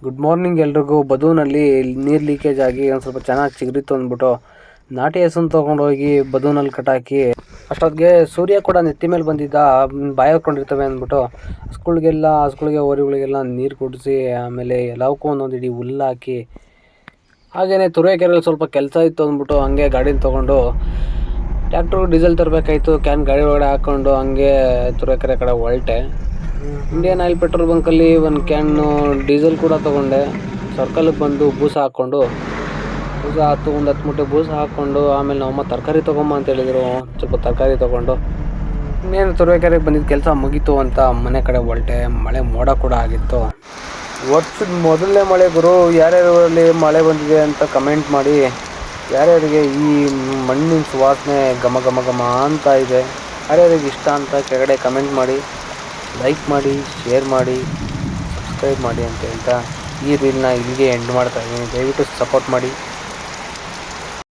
Good morning ಎಲ್ರಿಗೂ. ಬದೂನಲ್ಲಿ ನೀರು leakage ಆಗಿ ಒಂದು ಸ್ವಲ್ಪ ಚೆನ್ನಾಗಿ ಚಿಗುರಿತು ಅಂದ್ಬಿಟ್ಟು ನಾಟಿ ಹಸುನ ತೊಗೊಂಡೋಗಿ ಬದೂನಲ್ಲಿ ಕಟ್ಟಾಕಿ ಅಷ್ಟೊತ್ತಿಗೆ ಸೂರ್ಯ ಕೂಡ ನೆತ್ತಿ ಮೇಲೆ ಬಂದಿದ್ದ. ಬಾಯಿ ಹೊರ್ಕೊಂಡಿರ್ತವೆ ಅಂದ್ಬಿಟ್ಟು ಹಸುಗಳಿಗೆ ಹೋರಿಗಳಿಗೆಲ್ಲ ನೀರು ಕುಡಿಸಿ, ಆಮೇಲೆ ಎಲ್ಲವಕ್ಕೂ ಒಂದೊಂದು ಇಡೀ ಹುಲ್ಲು ಹಾಕಿ, ಹಾಗೆಯೇ ತುರುವೇಕೆರೆಯಲ್ಲಿ ಸ್ವಲ್ಪ ಕೆಲಸ ಇತ್ತು ಅಂದ್ಬಿಟ್ಟು ಹಂಗೆ ಗಾಡಿನ ತೊಗೊಂಡು ಟ್ಯಾಕ್ಟ್ರಿಗೆ ಡೀಸೆಲ್ ತರಬೇಕಾಯ್ತು. ಕ್ಯಾನ್ ಗಾಡಿ ಒಳಗಡೆ ಹಾಕ್ಕೊಂಡು ಹಂಗೆ ತುರುವೇಕೆರೆ ಕಡೆ ಹೊರಟೆ. ಇಂಡಿಯನ್ ಆಯಿಲ್ ಪೆಟ್ರೋಲ್ ಬಂಕಲ್ಲಿ ಒಂದು ಕ್ಯಾನು ಡೀಸೆಲ್ ಕೂಡ ತೊಗೊಂಡೆ. ಸರ್ಕಲ್ಗೆ ಬಂದು ಬೂಸ ಹಾಕ್ಕೊಂಡು ಒಂದು 10 ಮೂಟೆ ಬೂಸ ಹಾಕ್ಕೊಂಡು, ಆಮೇಲೆ ನಮ್ಮಮ್ಮ ತರಕಾರಿ ತೊಗೊಂಬ ಅಂತ ಹೇಳಿದರು. ಸ್ವಲ್ಪ ತರಕಾರಿ ತೊಗೊಂಡು ಇನ್ನೇನು ತುರುವೇಕೆರೆಗೆ ಬಂದಿದ್ದ ಕೆಲಸ ಮುಗೀತು ಅಂತ ಮನೆ ಕಡೆ ಹೊರಟೆ. ಮಳೆ ಮೋಡ ಕೂಡ ಆಗಿತ್ತು. ವರ್ಷದ ಮೊದಲನೇ ಮಳೆ ಗುರು. ಯಾರ್ಯಾರಲ್ಲಿ ಮಳೆ ಬಂದಿದೆ ಅಂತ ಕಮೆಂಟ್ ಮಾಡಿ. ಯಾರ್ಯಾರಿಗೆ ಈ ಮಣ್ಣಿನ ಸುವಾಸನೆ ಘಮ ಘಮ ಘಮ ಅಂತ ಇದೆ, ಯಾರ್ಯಾರಿಗೆ ಇಷ್ಟ ಅಂತ ಕೆಳಗಡೆ ಕಮೆಂಟ್ ಮಾಡಿ, ಲೈಕ್ ಮಾಡಿ, ಶೇರ್ ಮಾಡಿ, ಸಬ್ಸ್ಕ್ರೈಬ್ ಮಾಡಿ ಅಂತ ಹೇಳ್ತಾ ಈ ರೀಲ್ನ ಇಲ್ಲಿಗೆ ಎಂಡ್ ಮಾಡ್ತಾಯಿದ್ದೀನಿ. ದಯವಿಟ್ಟು ಸಪೋರ್ಟ್ ಮಾಡಿ.